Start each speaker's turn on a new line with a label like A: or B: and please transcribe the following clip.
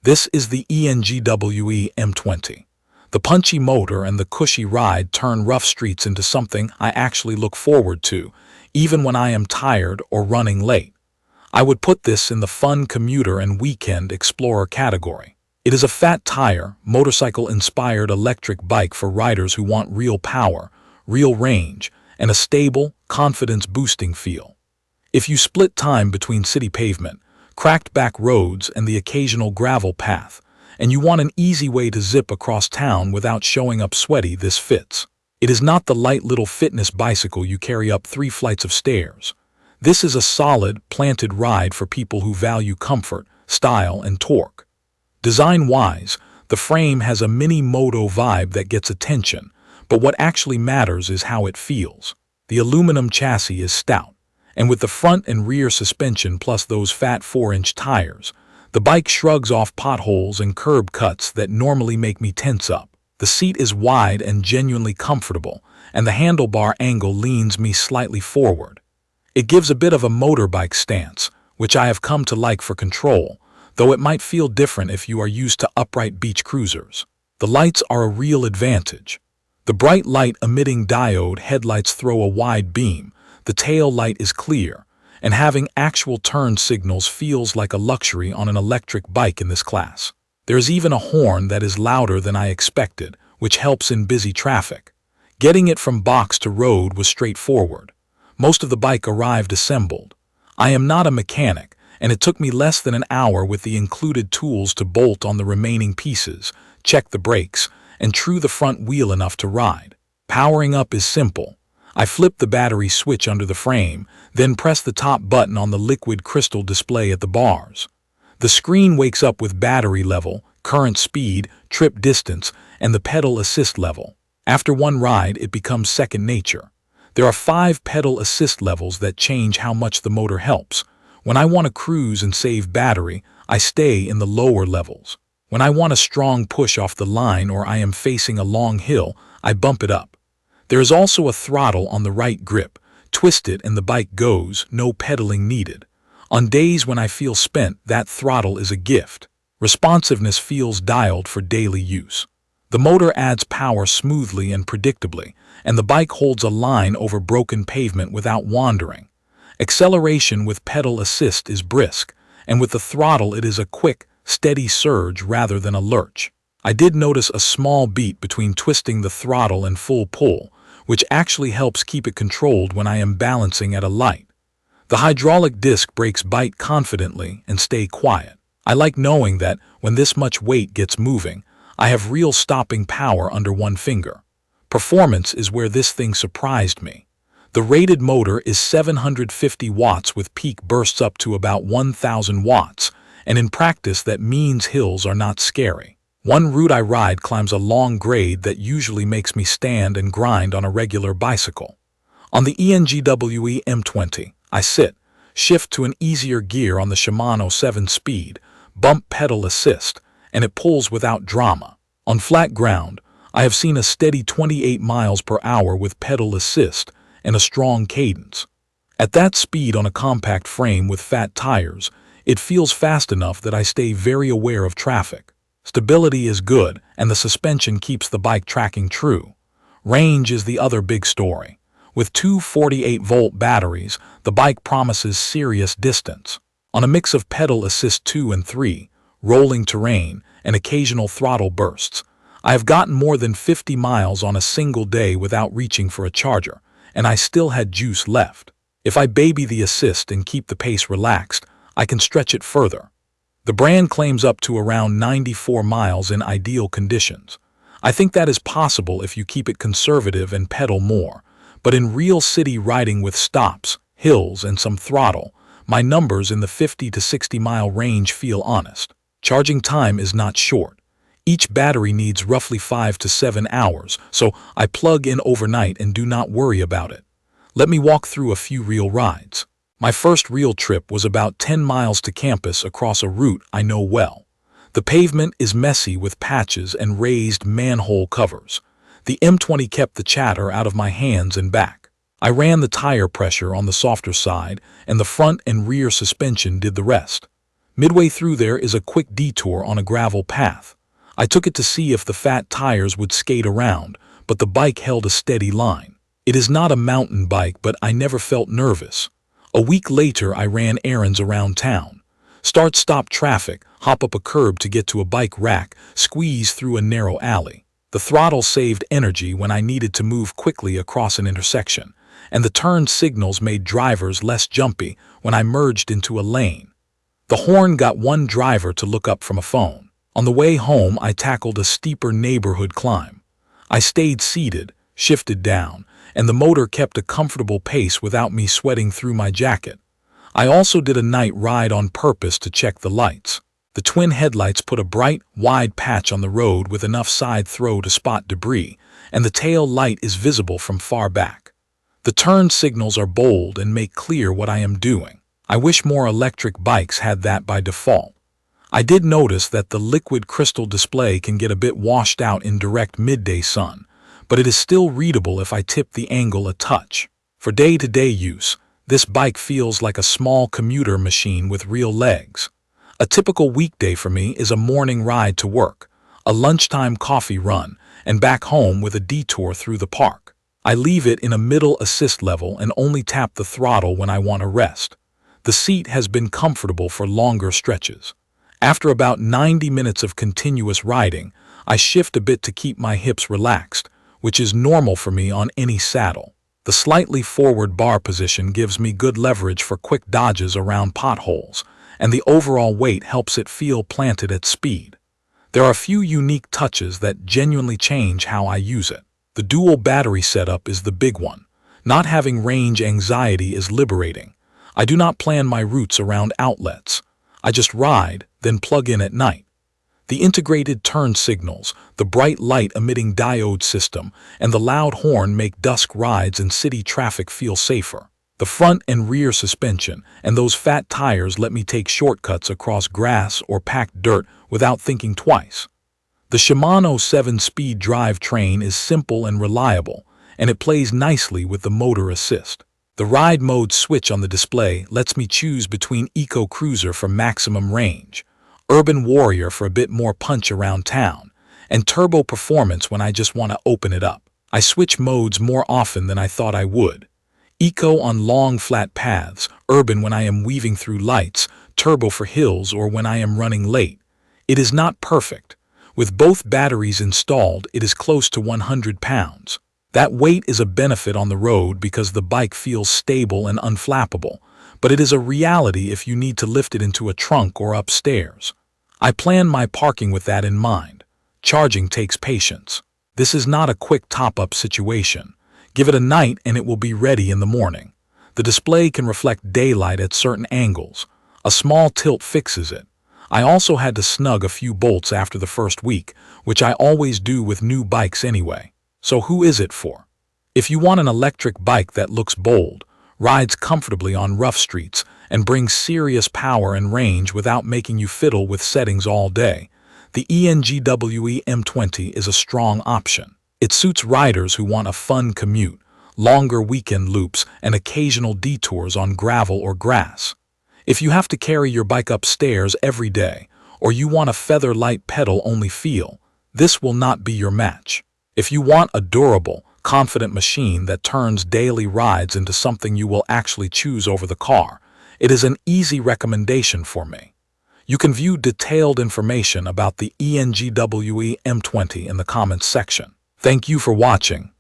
A: This is the ENGWE M20. The punchy motor and the cushy ride turn rough streets into something I actually look forward to, even when I am tired or running late. I would put this in the fun commuter and weekend explorer category. It is a fat tire, motorcycle-inspired electric bike for riders who want real power, real range, and a stable, confidence-boosting feel. If you split time between city pavement, cracked back roads, and the occasional gravel path, and you want an easy way to zip across town without showing up sweaty, this fits. It is not the light little fitness bicycle you carry up 3 flights of stairs. This is a solid, planted ride for people who value comfort, style, and torque. Design-wise, the frame has a mini-moto vibe that gets attention, but what actually matters is how it feels. The aluminum chassis is stout, and with the front and rear suspension plus those fat 4-inch tires, the bike shrugs off potholes and curb cuts that normally make me tense up. The seat is wide and genuinely comfortable, and the handlebar angle leans me slightly forward. It gives a bit of a motorbike stance, which I have come to like for control, though it might feel different if you are used to upright beach cruisers. The lights are a real advantage. The bright light-emitting diode headlights throw a wide beam, the tail light is clear, and having actual turn signals feels like a luxury on an electric bike in this class. There is even a horn that is louder than I expected, which helps in busy traffic. Getting it from box to road was straightforward. Most of the bike arrived assembled. I am not a mechanic, and it took me less than an hour with the included tools to bolt on the remaining pieces, check the brakes, and true the front wheel enough to ride. Powering up is simple. I flip the battery switch under the frame, then press the top button on the liquid crystal display at the bars. The screen wakes up with battery level, current speed, trip distance, and the pedal assist level. After one ride, it becomes second nature. There are 5 pedal assist levels that change how much the motor helps. When I want to cruise and save battery, I stay in the lower levels. When I want a strong push off the line or I am facing a long hill, I bump it up. There is also a throttle on the right grip. Twist it and the bike goes, no pedaling needed. On days when I feel spent, that throttle is a gift. Responsiveness feels dialed for daily use. The motor adds power smoothly and predictably, and the bike holds a line over broken pavement without wandering. Acceleration with pedal assist is brisk, and with the throttle it is a quick, steady surge rather than a lurch. I did notice a small beat between twisting the throttle and full pull, which actually helps keep it controlled when I am balancing at a light. The hydraulic disc brakes bite confidently and stay quiet. I like knowing that when this much weight gets moving, I have real stopping power under one finger. Performance is where this thing surprised me. The rated motor is 750 watts with peak bursts up to about 1000 watts, and in practice that means hills are not scary. One route I ride climbs a long grade that usually makes me stand and grind on a regular bicycle. On the ENGWE M20, I sit, shift to an easier gear on the Shimano 7-speed, bump pedal assist, and it pulls without drama. On flat ground, I have seen a steady 28 miles per hour with pedal assist and a strong cadence. At that speed on a compact frame with fat tires, it feels fast enough that I stay very aware of traffic. Stability is good, and the suspension keeps the bike tracking true. Range is the other big story. With 2 48-volt batteries, the bike promises serious distance. On a mix of pedal assist 2 and 3, rolling terrain, and occasional throttle bursts, I have gotten more than 50 miles on a single day without reaching for a charger, and I still had juice left. If I baby the assist and keep the pace relaxed, I can stretch it further. The brand claims up to around 94 miles in ideal conditions. I think that is possible if you keep it conservative and pedal more, but in real city riding with stops, hills, and some throttle, my numbers in the 50 to 60 mile range feel honest. Charging time is not short. Each battery needs roughly 5 to 7 hours, so I plug in overnight and do not worry about it. Let me walk through a few real rides. My first real trip was about 10 miles to campus across a route I know well. The pavement is messy with patches and raised manhole covers. The M20 kept the chatter out of my hands and back. I ran the tire pressure on the softer side, and the front and rear suspension did the rest. Midway through there is a quick detour on a gravel path. I took it to see if the fat tires would skate around, but the bike held a steady line. It is not a mountain bike, but I never felt nervous. A week later, I ran errands around town. Start-stop traffic, hop up a curb to get to a bike rack, squeeze through a narrow alley. The throttle saved energy when I needed to move quickly across an intersection, and the turn signals made drivers less jumpy when I merged into a lane. The horn got one driver to look up from a phone. On the way home, I tackled a steeper neighborhood climb. I stayed seated, shifted down, and the motor kept a comfortable pace without me sweating through my jacket. I also did a night ride on purpose to check the lights. The twin headlights put a bright, wide patch on the road with enough side throw to spot debris, and the tail light is visible from far back. The turn signals are bold and make clear what I am doing. I wish more electric bikes had that by default. I did notice that the liquid crystal display can get a bit washed out in direct midday sun, but it is still readable if I tip the angle a touch. For day-to-day use, this bike feels like a small commuter machine with real legs. A typical weekday for me is a morning ride to work, a lunchtime coffee run, and back home with a detour through the park. I leave it in a middle assist level and only tap the throttle when I want to rest. The seat has been comfortable for longer stretches. After about 90 minutes of continuous riding, I shift a bit to keep my hips relaxed, which is normal for me on any saddle. The slightly forward bar position gives me good leverage for quick dodges around potholes, and the overall weight helps it feel planted at speed. There are a few unique touches that genuinely change how I use it. The dual battery setup is the big one. Not having range anxiety is liberating. I do not plan my routes around outlets. I just ride, then plug in at night. The integrated turn signals, the bright light-emitting diode system, and the loud horn make dusk rides in city traffic feel safer. The front and rear suspension and those fat tires let me take shortcuts across grass or packed dirt without thinking twice. The Shimano 7-speed drivetrain is simple and reliable, and it plays nicely with the motor assist. The ride mode switch on the display lets me choose between Eco Cruiser for maximum range, Urban Warrior for a bit more punch around town, and Turbo Performance when I just want to open it up. I switch modes more often than I thought I would. Eco on long flat paths, Urban when I am weaving through lights, Turbo for hills or when I am running late. It is not perfect. With both batteries installed, it is close to 100 pounds. That weight is a benefit on the road because the bike feels stable and unflappable, but it is a reality if you need to lift it into a trunk or upstairs. I plan my parking with that in mind. Charging takes patience. This is not a quick top-up situation. Give it a night and it will be ready in the morning. The display can reflect daylight at certain angles. A small tilt fixes it. I also had to snug a few bolts after the first week, which I always do with new bikes anyway. So who is it for? If you want an electric bike that looks bold, rides comfortably on rough streets, and brings serious power and range without making you fiddle with settings all day, the ENGWE M20 is a strong option. It suits riders who want a fun commute, longer weekend loops, and occasional detours on gravel or grass. If you have to carry your bike upstairs every day, or you want a feather-light pedal-only feel, this will not be your match. If you want a durable, confident machine that turns daily rides into something you will actually choose over the car, it is an easy recommendation for me. You can view detailed information about the ENGWE M20 in the comments section. Thank you for watching.